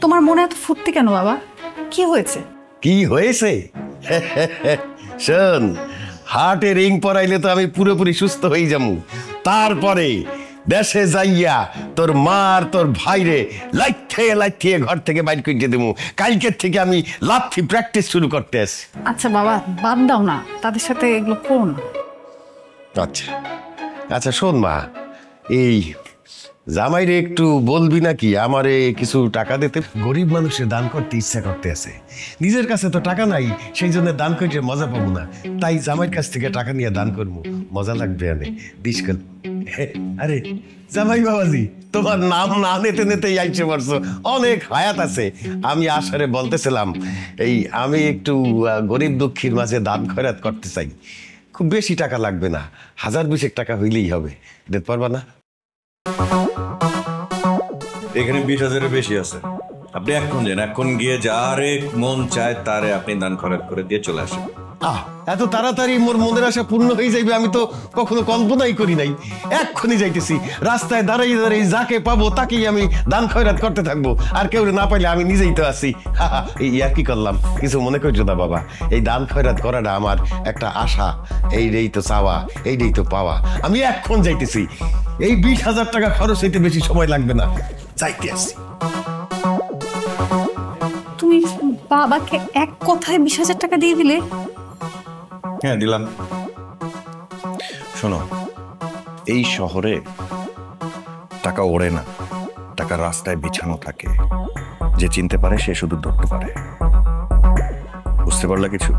তোমার মনে এত ফুর্তি কেন বাবা? কি হয়েছে? কি হয়েছে? শোন, হার্টে রিং পরাইলে তো আমি পুরোপুরি সুস্থ হয়ে যাবো। তারপরে দেশে যাইয়া তোর মার তোর ভাইরে লাইথিয়ে লাইথিয়ে ঘর থেকে বাইর করে দেবো। কালকের থেকে আমি লাথি প্র্যাকটিস শুরু করতে আসি। আচ্ছা বাবা, বাদ দাও না, তাদের সাথে এগুলো করো না। আচ্ছা আচ্ছা, শোন মা, এই জামাইরে একটু বলবি নাকি আমারে কিছু টাকা দিতে? গরিব মানুষের দান করতে ইচ্ছা করতে আছে, নিজের কাছে তো টাকা নাই, সেই জন্য দান করতে মজা পাবো না, তাই জামাইয়ের কাছ থেকে টাকা নিয়ে দান করবো, মজা লাগবে। আনে দিস কাল। আরে জামাই বাবাজি, তোমার নাম না নিতে নিতেই আইসে পারছো, অনেক হায়াত আছে। আমি আসারে বলতেছিলাম এই আমি একটু গরিব দুঃখীর মাঝে দান খয়রাত করতে চাই। খুব বেশি টাকা লাগবে না, 1000-20 টাকা হইলেই হবে। দিতে পারবা না? এখানে 20,000-এর বেশি আছে। আপনি এখন যান, এখন গিয়ে যারে মন চায় তারে আপনি দান খরচ করে দিয়ে চলে আসেন। এত তাড়াতাড়ি মোর মনের আশা পূর্ণ হয়ে যাইবে আমি তো কখনো কল্পনাই করি নাই। এক্ষুনি যাইতেছি, রাস্তায় দাঁড়াই দাঁড়াই যাকে পাবো তাকেই আমি দান খয়রাত করতে থাকবো, আর কেউ না পাইলে আমি নিজেই তো আছি। এই আর কি করলাম, কিছু মনে করছো না বাবা। এই দান খয়রাত করাটা আমার একটা আশা, এইটাই তো চাওয়া, এইটাই তো পাওয়া। আমি এখন যাইতেছি, এই 20,000 টাকা খরচ হইতে বেশি সময় লাগবে না, যাইতে আসি। তুমি বাবাকে এক কথায় 20,000 টাকা দিয়ে দিলে? হ্যাঁ দিলাম। শোনো, এই শহরে টাকা ওড়ে না, টাকা রাস্তায় বিছানো থাকে, যে চিনতে পারে সে শুধু ধরতে পারে। বুঝতে পারলা কিছু?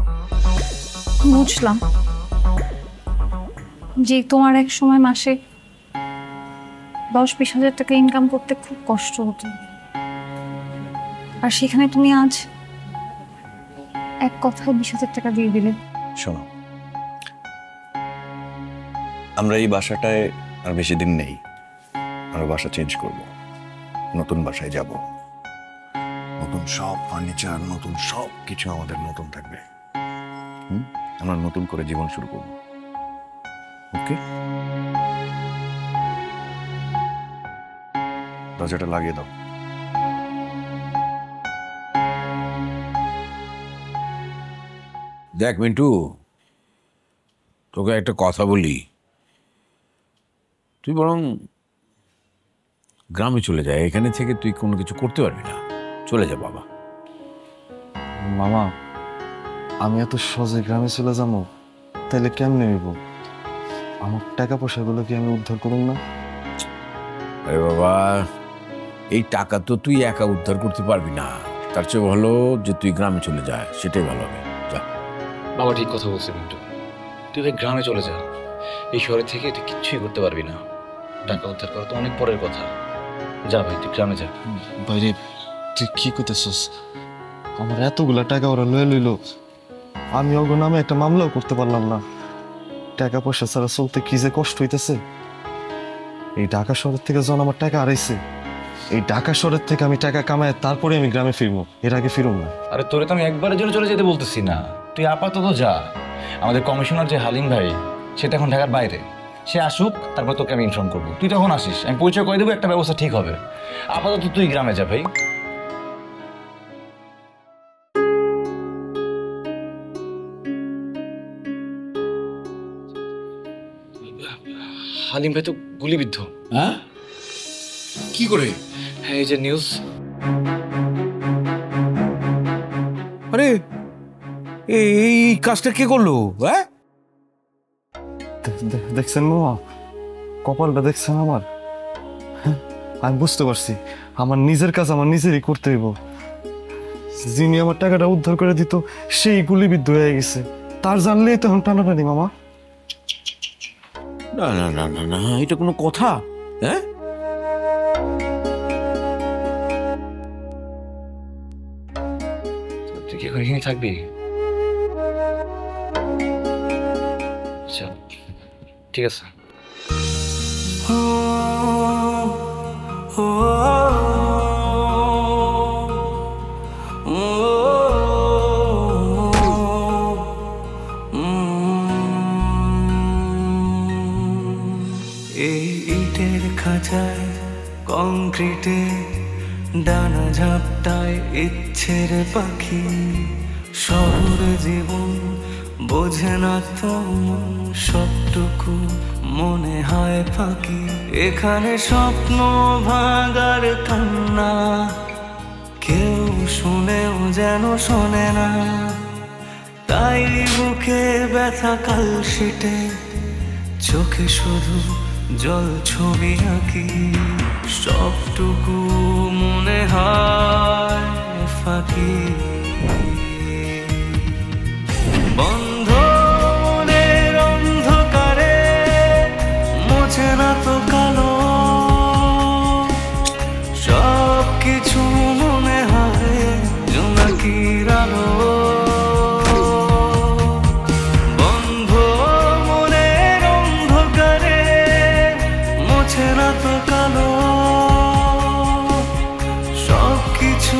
বুঝলাম যে তোমার এক সময় মাসে 10-20,000 টাকা ইনকাম করতে খুব কষ্ট হতো, আর সেখানে তুমি আজ এক কথায় 20,000 টাকা দিয়ে দিলে। শোনো, আমরা এই বাসাটায় আর বেশি দিন নেই, আমরা বাসা চেঞ্জ করব, নতুন বাসায় যাব, নতুন সব ফার্নিচার, নতুন সব কিছু আমাদের নতুন থাকবে। আমরা নতুন করে জীবন শুরু করব। ওকে, দরজাটা লাগিয়ে দাও। দেখ মিন্টু, তোকে একটা কথা বলি, তুই বরং গ্রামে চলে যায়, এখানে থেকে তুই কোনো কিছু করতে পারবি না। চলে যা বাবা। মামা, আমি এত সহজে গ্রামে চলে যাবো, তাহলে কেমনে হইব? আমার টাকা পয়সাগুলো কি আমি উদ্ধার করুন না? আরে বাবা, এই টাকা তো তুই একা উদ্ধার করতে পারবি না, তার চেয়ে ভালো যে তুই গ্রামে চলে যায়, সেটাই ভালো হবে। যা বাবা, ঠিক কথা বলছে মিন্টু, তুই ভাই গ্রামে চলে যা। এই শহরে থেকে তুই কিচ্ছুই করতে পারবি না, টাকা উদ্ধার করা তো অনেক পরের কথা। যা ভাই, তুই গ্রামে যা। বাইরে তুই কি করতেছস? আমার এতগুলা টাকা ওরা লয়ে লইল, আমি ওর নামে একটা মামলাও করতে পারলাম না। টাকা পয়সা ছাড়া চলতে কি যে কষ্ট হইতেছে। এই ঢাকা শহরের থেকে যখন আমার টাকা হারাইছে, এই ঢাকা শহরের থেকে আমি টাকা কামাই তারপরে আমি গ্রামে ফিরবো, এর আগে ফিরুম না। আরে তোরে তো আমি একবারের জন্য চলে যেতে বলতেছি না, তুই আপাতত যা। আমাদের কমিশনার যে হালিম ভাই, সেটা এখন ঢাকার বাইরে, সে আসুক, তারপর তোকে আমি ইনফর্ম করবো। তুই তখন আসিস, আমি পরিচয় করে দেবো, একটা ব্যবস্থা ঠিক হবে। আপাতত তুই গ্রামে যা ভাই। হালিম ভাই তো গুলিবিদ্ধ। হ্যাঁ, কি করে? হ্যাঁ, এই যে নিউজ। আরে এই কাজটা কে করলো? হ্যাঁ, দেখছেন মামা, কপালটা দেখছেন আমার? আমি বুঝতে পারছি, আমার নিজের কাজ আমার নিজেরই করতে হইব। যিনি আমার টাকাটা উদ্ধার করে দিত সেই গুলিবিদ্ধ হয়ে গেছে, তার জানলেই তখন টানাটানি মামা। না না না না না, এটা কোনো কথা? হ্যাঁ, তুই কি করে এখানে থাকবি? আচ্ছা ঠিক আছে। এই ইটের খাঁচায় কংক্রিটে ডানা ঝাপটায় ইচ্ছের পাখি, শহর জীবন বোঝে না তো মন, সবটুকু মনে হয় ফাঁকি। এখানে স্বপ্ন ভাঙার কান্না কেউ শুনেও যেন শোনে না, তাই বুকে ব্যথা কালশিটে চোখে শুধু জল ছবি আঁকি। সবটুকু মনে হয় ফাঁকি। বন্ধ মনের অন্ধকারে মোছে না তো কালো, সব কিছু মনে হয় জোনাকির আলো। বন্ধ মনের অন্ধকারে মোছে না তো কালো, সব কিছু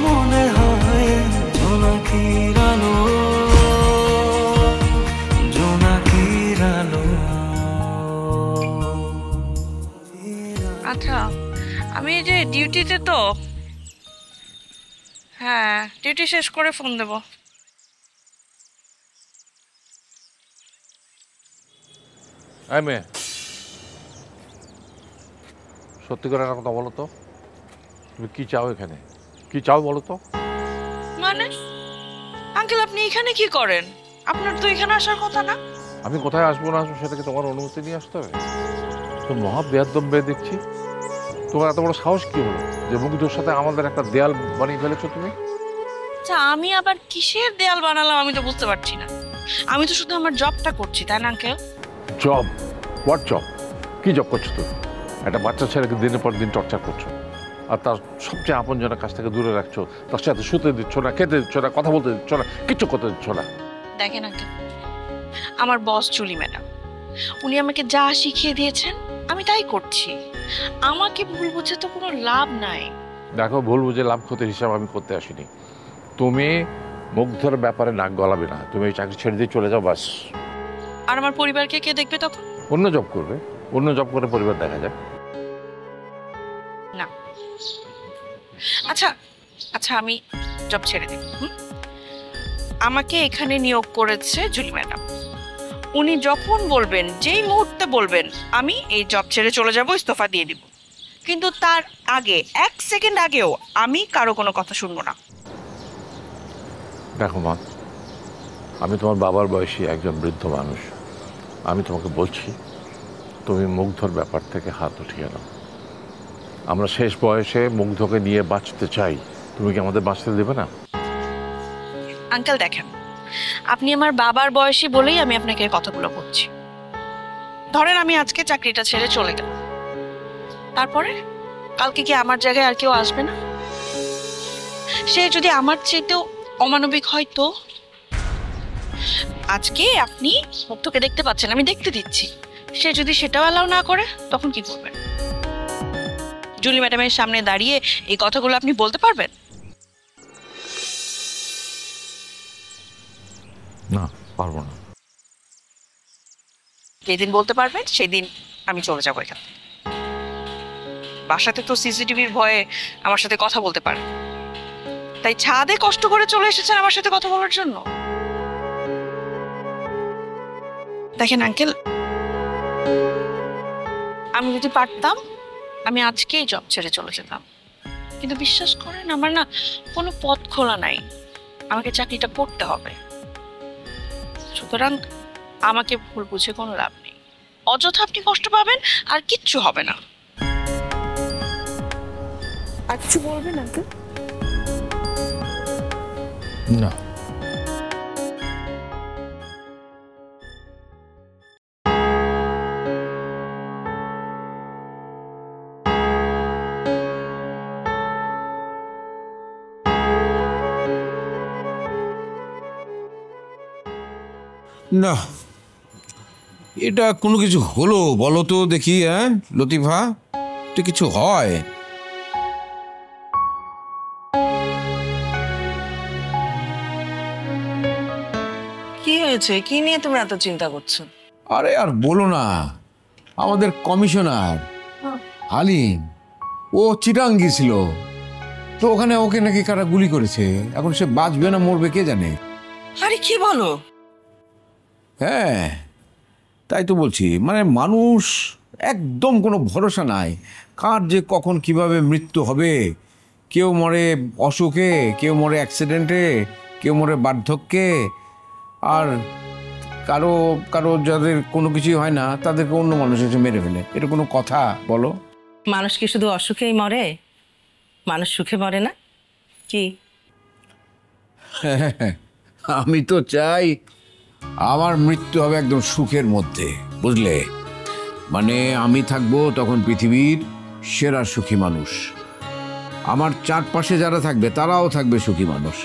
মনে হয় জোনাকির আলো, জোনাকির আলো। আচ্ছা, আমি এই যে ডিউটিতে তো, হ্যাঁ ডিউটি শেষ করে ফোন দেব। এই মেয়ে, সত্যি করে একটা কথা বলো তো, তুমি কি চাও এখানে? কি চাও বলো তো? মানে আঙ্কেল আপনি এখানে কি করেন? আপনার তো এখানে আসার কথা না। আমি কোথায় আসবো না আসবো সেটাকে তোমার অনুমতি নিয়ে আসতে হবে? তো মহা বেয়াদম মেয়ে দেখছি। তোমার এত বড় সাহস কি হলো যে মুগ্ধর সাথে আমাদের একটা দেয়াল বানিয়ে ফেলেছো তুমি? আচ্ছা আমি আবার কিসের দেয়াল বানালাম আমি তো বুঝতে পারছি না। আমি তো শুধু আমার জবটা করছি, তাই না আঙ্কেল? জব? What job? কি জব করছো তুমি? একটা বাচ্চা ছেলেকে দিনের পর দিন টর্চার করছো, আর তার সবচেয়ে আপনজনের কাছ থেকে দূরে রাখছো, তার সাথে শুতে দিচ্ছ না, খেতে দিচ্ছ না, কথা বলতে দিচ্ছ না, কিচ্ছু করতে দিচ্ছ না। দেখেন আঙ্কেল, আমার বস জুলি ম্যাডাম, উনি আমাকে যা শিখিয়ে দিয়েছেন আমি তাই করছি। আমাকে ভুল বুঝে তো কোনো লাভ নাই। দেখো, ভুল বুঝে লাভ ক্ষতির হিসাব আমি করতে আসিনি। তুমি মুগ্ধর ব্যাপারে নাক গলাবে না। তুমি এই চাকরি ছেড়ে দিয়ে চলে যাও, বাস। আর আমার পরিবারকে কে দেখবে তখন? অন্য জব করবে, অন্য জব করে পরিবার দেখা যায়। না আচ্ছা আচ্ছা, আমি জব ছেড়ে দেব। আমাকে এখানে নিয়োগ করেছে জুলি ম্যাডাম। উনি যখন বলবেন, যেই মুহূর্তে বলবেন, আমি এই জব ছেড়ে চলে যাব, ইস্তফা দিয়ে দিব। কিন্তু তার আগে 1 সেকেন্ড আগেও আমি কারো কোনো কথা শুনবো না। দেখো মা, আমি তোমার বাবার বয়সী একজন বৃদ্ধ মানুষ। আমি তোমাকে বলছি, তুমি মুগ্ধর ব্যাপার থেকে হাত উঠিয়ে নাও। আমরা শেষ বয়সে মুগ্ধকে নিয়ে বাঁচতে চাই। তুমি কি আমাদের বাঁচতে দেবে না? আঙ্কেল দেখেন, আপনি আমার বাবার বয়সী বলেই আমি আপনাকে এই কথাগুলো বলছি। ধরেন আমি আজকে চাকরিটা ছেড়ে চলে গেলাম, তারপরে কালকে কি আমার জায়গায় আর কেউ আসবে না? সে যদি আমার চেয়েতেও অমানবিক হয় তো? আজকে আপনি মুগ্ধকে দেখতে পাচ্ছেন, আমি দেখতে দিচ্ছি। সে যদি সেটাও অ্যালাউ না করে তখন কি করবেন? জুলি ম্যাডামের সামনে দাঁড়িয়ে এই কথাগুলো আপনি বলতে পারবেন? না, পারবো না। যেদিন বলতে পারবেন সেদিন আমি চলে যাবো এখান থেকে। বাসাতে তো সিসিটিভির ভয়ে আমার সাথে কথা বলতে পারে, তাই ছাদে কষ্ট করে চলে এসেছেন আমার সাথে কথা বলার জন্য। দেখেন আঙ্কেল, আমি যদি পারতাম আমি আজকেই জব ছেড়ে চলে যেতাম, কিন্তু বিশ্বাস করেন আমার না কোনো পথ খোলা নাই। আমাকে চাকরিটা করতে হবে। সুতরাং আমাকে ভুল বুঝে কোনো লাভ নেই। অযথা আপনি কষ্ট পাবেন, আর কিচ্ছু হবে না। আর কিছু বলবেন আঙ্কেল? না, না, এটা কোনো কিছু হলো বলো তো দেখি। হ্যাঁ লতিফা, এটা কিছু হয়? কি হয়েছে? কি নিয়ে তুমি এত চিন্তা করছো? আরে আর বলো না, আমাদের কমিশনার হালিম, ও চিটাং গিয়েছিল। তো ওখানে ওকে নাকি কারা গুলি করেছে, এখন সে বাঁচবে না মরবে কে জানে। আরে কি বলো? হ্যাঁ তাই তো বলছি, মানে মানুষ একদম কোনো ভরসা নাই, কার যে কখন কিভাবে মৃত্যু হবে। কেউ মরে অসুখে, কেউ মরে অ্যাক্সিডেন্টে, কেউ মরে বার্ধক্যে, আর কারো কারো যাদের কোনো কিছুই হয় না তাদেরকে অন্য মানুষ এসে মেরে ফেলে। এটা কোনো কথা বলো? মানুষ কি শুধু অসুখেই মরে? মানুষ সুখে মরে না কি? আমি তো চাই আমার মৃত্যু হবে একদম সুখের মধ্যে, বুঝলে? মানে আমি থাকবো তখন পৃথিবীর সেরা সুখী মানুষ, আমার চারপাশে যারা থাকবে তারাও থাকবে সুখী মানুষ।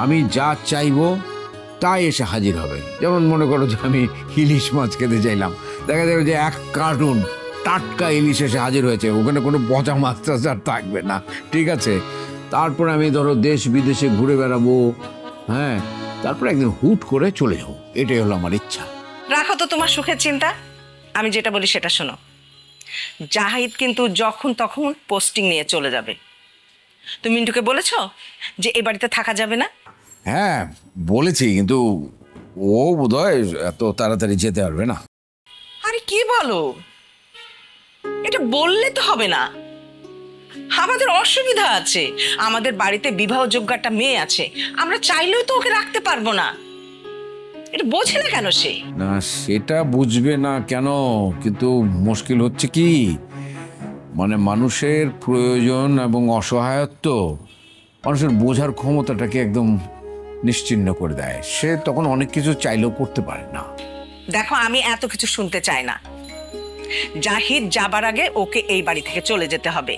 আমি যা চাইবো তাই এসে হাজির হবে। যেমন মনে করো যে আমি ইলিশ মাছ খেতে চাইলাম, দেখা যাবে যে 1 কার্টুন টাটকা ইলিশ এসে হাজির হয়েছে, ওখানে কোনো পচা মাছ টাছ আর থাকবে না, ঠিক আছে? তারপরে আমি ধরো দেশ বিদেশে ঘুরে বেড়াবো, হ্যাঁ, তারপরে একদিন হুট করে চলে যাবো। এটাই হলো আমার ইচ্ছা। রাখো তো তোমার সুখের চিন্তা, আমি যেটা বলি সেটা শোনো। জাহিদ কিন্তু যখন তখন পোস্টিং নিয়ে চলে যাবে। তুমি মিন্টুকে বলেছো যে এই বাড়িতে থাকা যাবে না? হ্যাঁ বলেছি, কিন্তু ও বোধহয় এত তাড়াতাড়ি যেতে পারবে না। আরে কি বলো, এটা বললে তো হবে না, আমাদের অসুবিধা আছে। আমাদের বাড়িতে বিবাহযোগ্য একটা মেয়ে আছে, আমরা চাইলেও তো ওকে রাখতে পারবো না। এটা বোঝে না কেন সে? না সেটা বুঝবে না কেন, কিন্তু মুশকিল হচ্ছে কি, মানে মানুষের প্রয়োজন এবং অসহায়ত্ব মানুষের বোঝার ক্ষমতাটাকে একদম নিশ্চিহ্ন করে দেয়। সে তখন অনেক কিছু চাইলেও করতে পারে না। দেখো আমি এত কিছু শুনতে চাই না। জাহিদ যাবার আগে ওকে এই বাড়ি থেকে চলে যেতে হবে,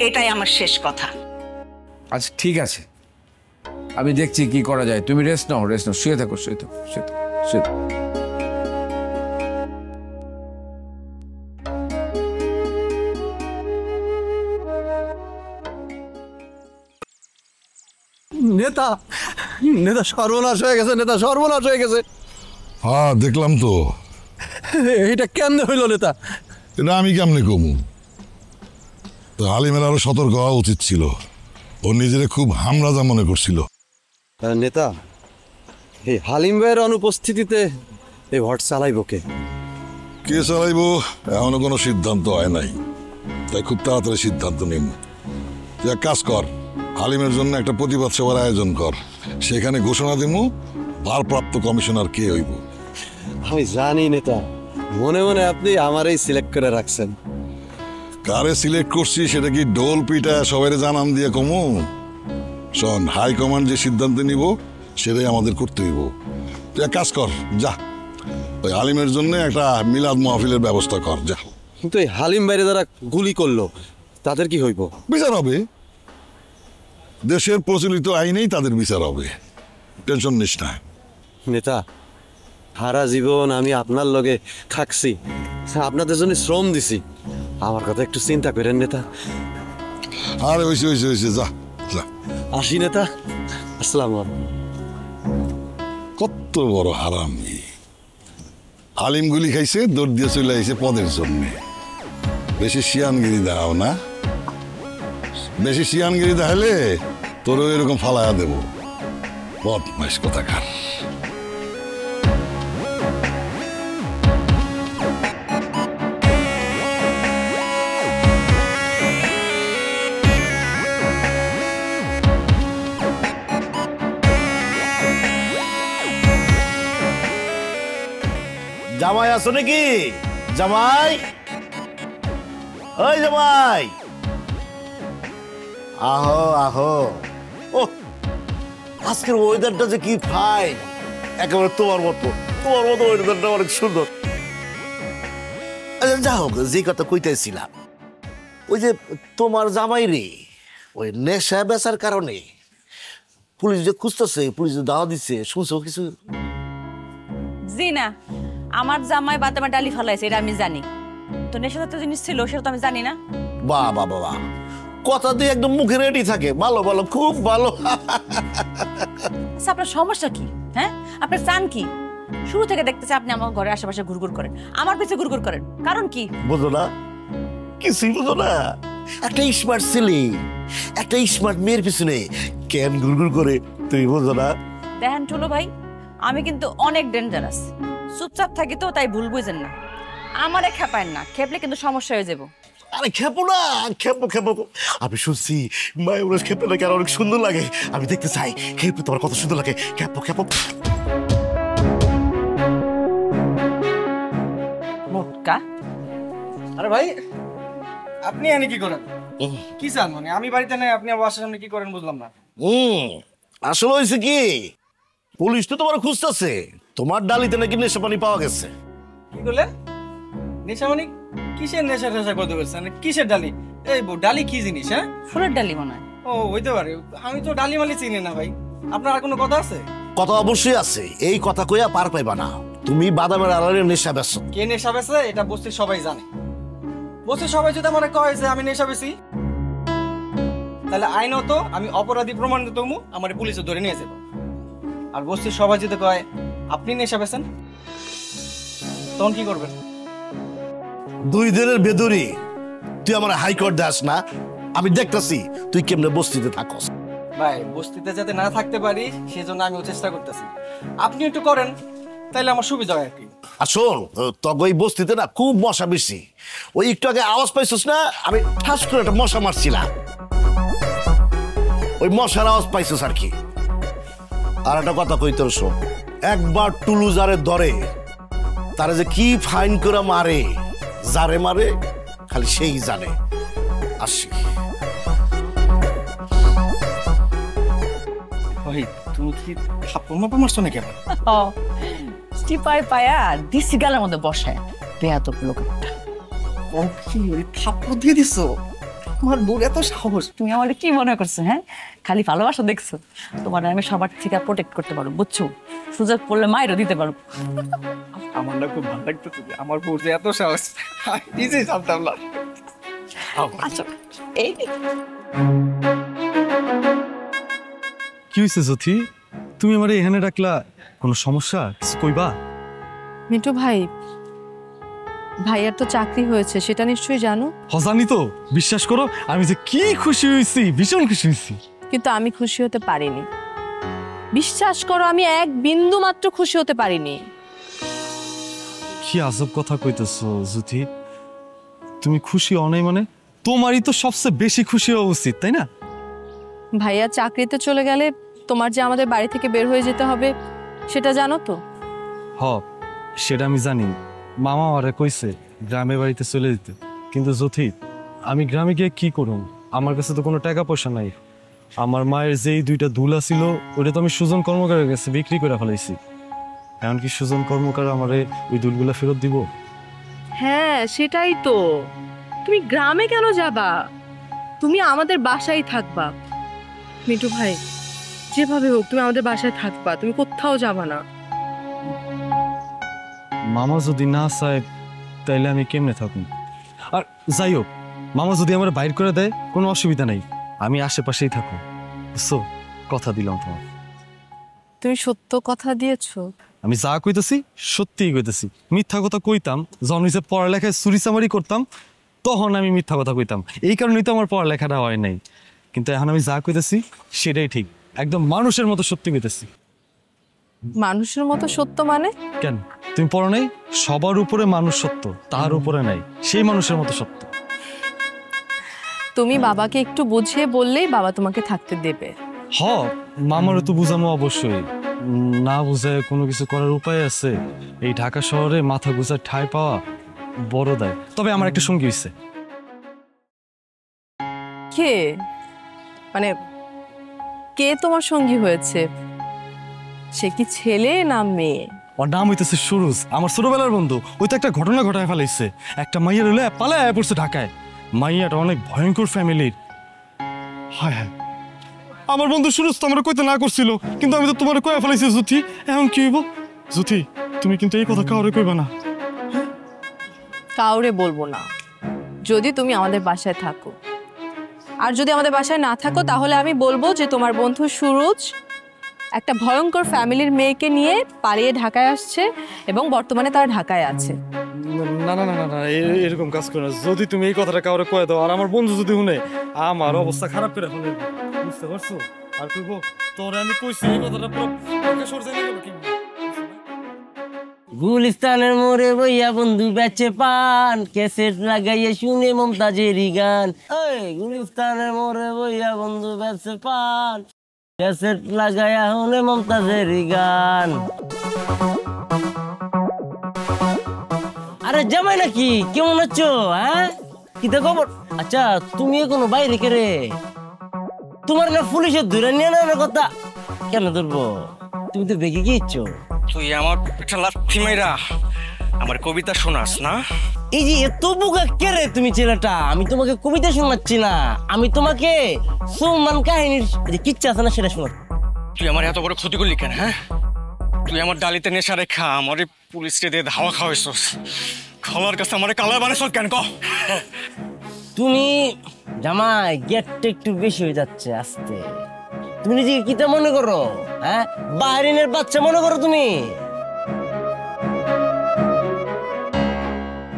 এটাই আমার শেষ কথা। আচ্ছা ঠিক আছে, আমি দেখছি কি করা যায়। তুমি রেস্ট নাও, শুয়ে থাকো, শুয়ে থাকো, শুয়ে থাকো, শুয়ে থাকো। নেতা নেতা সর্বনাশ হয়ে গেছে, নেতা সর্বনাশ হয়ে গেছে। হ্যাঁ দেখলাম তো। এটা কেমনে হইল নেতা? এটা আমি কেমনে কমু? তো হালিমের আরো সতর্ক হওয়া উচিত ছিল, ও নিজেরে খুব হামরাজা মনে করছিল। নেতা এই হালিম ভাইয়ের অনুপস্থিতিতে এই ভট চালাইব কে? কে চালাইবো এখনো কোনো সিদ্ধান্ত হয় নাই, তাই খুব তাড়াতাড়ি সিদ্ধান্ত নিন। তুই এক কাজ কর, হালিমের জন্য একটা প্রতিবাদ সভার আয়োজন কর, সেখানে ঘোষণা দিমু ভারপ্রাপ্ত কমিশনার কে হইব। আমি জানি নেতা, মনে মনে আপনি আমারই সিলেক্ট করে রাখছেন। কারে সিলেক্ট করছি সেটা কি ডোল পিটা সবাই জানান দিয়ে কমু? শোন, হাইকমান্ড যে সিদ্ধান্ত নিব সেটাই আমাদের করতে হইব। তুই এক কাজ কর, যা ওই হালিমের জন্য একটা মিলাদ মাহফিলের ব্যবস্থা কর, যা। কিন্তু এই হালিম ভাইরে যারা গুলি করলো তাদের কি হইব? বিচার হবে, দেশের প্রচলিত আইনেই তাদের বিচার হবে, টেনশন নিস না। নেতা সারা জীবন আমি আপনার লগে থাকছি, আপনাদের জন্য শ্রম দিছি, আমার কথা একটু চিন্তা করেন নেতা। আরে হয়েছে হয়েছে হয়েছে, যা যা। আসি নেতা, আসসালামু আলাইকুম। কত বড় হারামি, হালিম গুলি খাইছে, দৌড় দিয়ে চলে আইছে পদের জন্যে। বেশি শিয়ানগিরি দেখাও না, বেশি শিয়ানগিরি দেখালে তোরও এরকম ফালায়া দেব, বদমাইশ কোথাকার। জামাই আছো নাকি? জামাই, ওই জামাই, আহো আহো। ও আজকের ওয়েদারটা যে কি ফাইন, একেবারে তোমার মতো ওয়েদারটা অনেক সুন্দর। আচ্ছা যা হোক, যে কথা কইতেছিলাম, ওই যে তোমার জামাই রে ওই নেশা বেচার কারণে পুলিশ যে খুঁজতেছে, পুলিশ যে দাওয়া দিচ্ছে, শুনছো কিছু? জি না, আমার জামাই বাদামা ডালি ফালাইছে এটা আমি জানি, তো নেশাজাতীয় জিনিস ছিল সেটা তো আমি জানি না। বাহ বাহ বাহ, কথা দিয়ে একদম মুখে রেডি থাকে, ভালো ভালো, খুব ভালো। আচ্ছা আপনার সমস্যা কি? হ্যাঁ আপনার চান কি? শুরু থেকে দেখতেছে আপনি আমার ঘরের আশেপাশে ঘুরঘুর করেন, আমার পিছে ঘুরঘুর করেন, কারণ কি? বুঝো না, কিছুই বুঝো না। একটা স্মার্ট ছেলে একটা স্মার্ট মেয়ের পিছনে কেন গুড়গুড় করে তুমি বোঝো না? দেখেন টুলু ভাই, আমি কিন্তু অনেক ডেঞ্জারাস। চুপচাপ থাকি তো, তাই ভুল বুঝেন না। আমারে খেপায়েন না, খেপলে কিন্তু সমস্যা হয়ে যাবো। আরে খেপো না, খেপো খেপো। আমি শুনছি মায়ুরাজ খেপে নাকি আর অনেক সুন্দর লাগে। আমি দেখতে চাই খেপে তোমার কত সুন্দর লাগে। খেপো খেপো। মোটকা আরে ভাই, আপনি এনে কি করেন? কি চান মানে? আমি বাড়িতে নাই, আপনি আমার বাসার সামনে কি করেন বুঝলাম না। আসলে হয়েছে কি, পুলিশ তো তোমার খুঁজতেছে। তোমার ডালিতে নাকি নেশা পানি পাওয়া গেছে। কি করলেন? নেশা মানে কিসের নেশা টেশা করতে পারছেন? কিসের ডালি? এই ডালি কি জিনিস? হ্যাঁ, ফুলের ডালি মনে হয়। ও হইতে পারে, আমি তো ডালি মালি চিনি না ভাই। আপনার আর কোনো কথা আছে? কথা অবশ্যই আছে, এই কথা কইয়া পার পাইবা না। তুমি বাদামের আড়ালে নেশা বেচো। কে নেশা বেচে এটা বস্তির সবাই জানে। বস্তির সবাই যদি আমার কয় যে আমি নেশা বেচি, তাহলে আইনত আমি অপরাধী প্রমাণিত হবো, আমার পুলিশে ধরে নিয়ে যাবো। আর বস্তির সবাই যদি কয় আপনি নেশা বেচেন, তখন কি করবেন? 2 দিনের বেদুরি তুই আমার হাইকোর্ট দাস না? আমি দেখতেছি তুই কেমনে বস্তিতে থাকস। ভাই, বস্তিতে যাতে না থাকতে পারি সেজন্য আমিও চেষ্টা করতেছি। আপনি একটু করেন, তাইলে আমার সুবিধা হয় আর কি। আর শোন, তবে ওই বস্তিতে না খুব মশা বেশি। ওই একটু আগে আওয়াজ পাইছিস না? আমি ঠাস করে একটা মশা মারছিলাম, ওই মশার আওয়াজ পাইছিস আর কি। আর একটা কথা কইতে শোন, একবার টুলু যারে ধরে তারা যে কি ফাইন করে মারে, যারে মারে খালি সেই জানে। আসি। ভাই, তুমি কি থাপ্পড় মাপা মারছো নাকি আমার? চিপাই পায়া দিছি গালের মধ্যে বসায়। বেয়াদব লোক একটা। ও কি, ওই থাপ্পড় দিয়ে দিছো? আমার বউর এত সাহস! তুমি আমার কি মনে করছো? হ্যাঁ, খালি ভালোবাসা দেখছো? তোমার আমি সবার থেকে প্রোটেক্ট করতে পারবো, বুঝছো? সুযোগ পড়লে মায়েরও দিতে পারবো। আমার না খুব ভালো লাগতেছে যে আমার বউর যে এত সাহস, নিজেই জানতাম না। আচ্ছা, এই কি হয়েছে জ্যোতি? তুমি আমার এখানে ডাকলা, কোনো সমস্যা? কিছু কইবা? মিন্টু ভাই, ভাইয়ার তো চাকরি হয়েছে, সেটা নিশ্চয়ই জানো। জানি তো, বিশ্বাস করো আমি যে কি খুশি হয়েছি, ভীষণ খুশি হয়েছি। কিন্তু আমি খুশি হতে পারিনি। বিশ্বাস করো, আমি এক বিন্দু মাত্র খুশি হতে পারিনি। কি আজব কথা কইতেছো জ্যোতি? তুমি খুশি হও নাই মানে? তোমারই তো সবচেয়ে বেশি খুশি হওয়া উচিত, তাই না? ভাইয়া চাকরিতে চলে গেলে তোমার যে আমাদের বাড়ি থেকে বের হয়ে যেতে হবে, সেটা জানো তো? হ, সেটা আমি জানি। মামা আরে কইছে গ্রামে বাড়িতে চলে যেতে। কিন্তু জ্যোতি, আমি গ্রামে গিয়ে কি করুম? আমার কাছে তো কোনো টাকা পয়সা নাই। আমার মায়ের যেই 2টা দুলা ছিল, ওটা তো আমি সুজন কর্মকারের কাছে বিক্রি করে ফেলাইছি। এখন কি সুজন কর্মকার আমারে ওই দুলগুলা ফেরত দিব? হ্যাঁ, সেটাই তো। তুমি গ্রামে কেন যাবা? তুমি আমাদের বাসায় থাকবা। মিন্টু ভাই, যেভাবে হোক তুমি আমাদের বাসায় থাকবা, তুমি কোথাও যাবা না। মামা যদি না চায় তাইলে আমি কেমনে থাকুন? আর যাই হোক, মামা যদি আমার বাইর করে দেয় কোনো অসুবিধা নাই, আমি আশেপাশেই থাকুন, বুঝছো? কথা দিলাম তোমার। তুমি সত্য কথা দিয়েছো? আমি যা কইতেছি সত্যিই কইতেছি। মিথ্যা কথা কইতাম যখন যে পড়ালেখায় চুরিচামারি করতাম, তখন আমি মিথ্যা কথা কইতাম। এই কারণেই তো আমার পড়ালেখাটা হয় নাই। কিন্তু এখন আমি যা কইতেছি সেটাই ঠিক, একদম মানুষের মতো সত্যি কইতেছি। মানুষের মতো সত্য মানে? কেন, তুমি পড়ো নাই? সবার উপরে মানুষ সত্য, তার উপরে নাই, সেই মানুষের মতো সত্য। তুমি বাবাকে একটু বুঝিয়ে বললেই বাবা তোমাকে থাকতে দেবে। হ, মামারও তো বুঝামো অবশ্যই। না বুঝায় কোনো কিছু করার উপায় আছে? এই ঢাকা শহরে মাথা গুজার ঠাঁই পাওয়া বড় দায়। তবে আমার একটা সঙ্গী হইছে। কে? মানে কে তোমার সঙ্গী হয়েছে? সে কি ছেলে না মেয়ে? ওর নাম হইতেছে সুরজ, আমার ছোটবেলার বন্ধু। ওই তো একটা ঘটনা ঘটায় ফেলাইছে। একটা মাইয়ার হলে পালায় পড়ছে ঢাকায়। মাইয়াটা অনেক ভয়ঙ্কর ফ্যামিলির। হায় হায়, আমার বন্ধু সুরজ তো আমার কইতে না করছিল, কিন্তু আমি তো তোমার কয়ে ফেলাইছি। জ্যোতি, এখন কি হইব? জ্যোতি, তুমি কিন্তু এই কথা কাউরে কইবা না। কাউরে বলবো না, যদি তুমি আমাদের বাসায় থাকো। আর যদি আমাদের বাসায় না থাকো, তাহলে আমি বলবো যে তোমার বন্ধু সুরজ একটা ভয়ঙ্কর ফ্যামিলির মেয়েকে নিয়ে পালিয়ে ঢাকায় আসছে এবং বর্তমানে তারা ঢাকায় আছে। না না না না না এরকম কাজ করো না। যদি তুমি এই কথাটা কাউরে কয়ে দাও আর আমার বন্ধু যদি শুনে, আমার অবস্থা খারাপ করে ফেলে, বুঝতে পারছো? আর কইবো তোরে আমি কইছি এই কথাটা পুরো প্রকাশ করে গেল কি। গুলিস্তানের মোড়ে বইয়া বন্ধু বেচে পান, ক্যাসেট লাগাইয়া শুনে মমতাজের গান। ওই গুলিস্তানের মোড়ে বইয়া বন্ধু বেচে পান, ক্যাসেট লাগাইয়া শুনে মমতাজের গান। আরে জামাই নাকি, কেমন আছো? হ্যাঁ, কি তো খবর? আচ্ছা, তুমি এখনো বাইরে কে রে? তোমার না পুলিশের ধরে নিয়ে না কথা? কেন ধরবো? তুমি তো বেগে গিয়েছো। তুই আমার একটা লাঠি মাইরা আমার কবিতা শোনাস না? এই যে এত বোকা কে রে তুমি ছেলেটা? আমি তোমাকে কবিতা শোনাচ্ছি না, আমি তোমাকে সুমান কাহিনীর যে কিচ্ছা আছে না সেটা শোনাচ্ছি। তুই আমার এত বড় ক্ষতি করলি কেন? হ্যাঁ, তুই আমার ডালিতে নেশা রেখা আমার পুলিশকে দিয়ে ধাওয়া খাওয়াইছস, খাওয়ার কাছে আমার কালা বানাইছস কেন? ক তুমি জামাই গেটটা একটু বেশি হয়ে যাচ্ছে আস্তে। তুমি নিজেকে কিটা মনে করো? হ্যাঁ, বাহরিনের বাচ্চা মনে করো তুমি?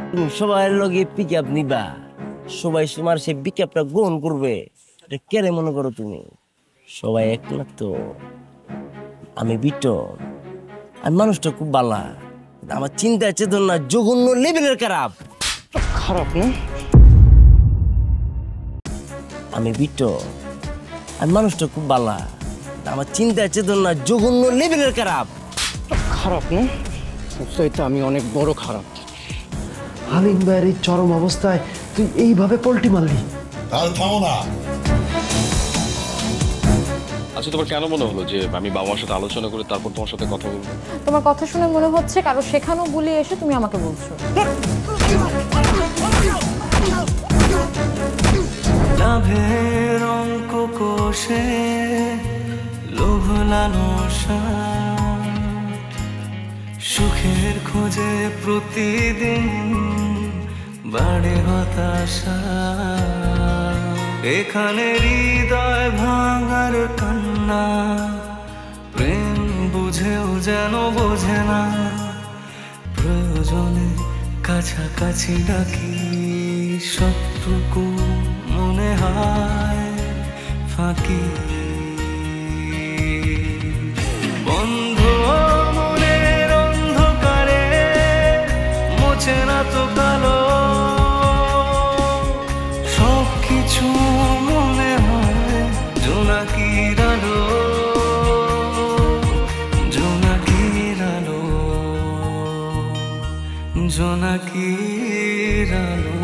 তুমি সবার লগে পিক আপ নিবা, সবাই তোমার সেই পিক আপটা গ্রহণ করবে, এটা কেড়ে মনে করো তুমি? সবাই এক না তো। আমি বিটন, আমি মানুষটা খুব বালা, আমার চিন্তা চেতনা জঘন্য লেভেলের খারাপ। খারাপ না? আমি বিটন, আমি মানুষটা খুব বালা, আমার চিন্তা চেতনা জঘন্য লেভেলের খারাপ। খারাপ না? তো আমি অনেক বড় খারাপ। হালিম ভাইয়ের এই চরম অবস্থায় তুই এইভাবে পল্টি মারলি? তাহলে থামো না। আচ্ছা, তোমার কেন মনে হলো যে আমি বাবা মার সাথে আলোচনা করে তারপর তোমার সাথে কথা বলবো? তোমার কথা শুনে মনে হচ্ছে কারো শেখানো বলে এসে তুমি আমাকে বলছো। লাভের অঙ্ক কোষে লোভ লালসা, সুখের খোঁজে প্রতিদিন বাড়ে হতাশা। এখানে হৃদয় ভাঙার কান্না, প্রেম বুঝেও যেন বোঝে না। প্রয়োজনে কাছাকাছি ডাকি, সবটুকু মনে হয় ফাঁকি। বন্ধ মনের অন্ধকারে মোছে না তো কালো, সব কিছু মনে হয় জোনাকির আলো, জোনাকির আলো, জোনাকির আলো।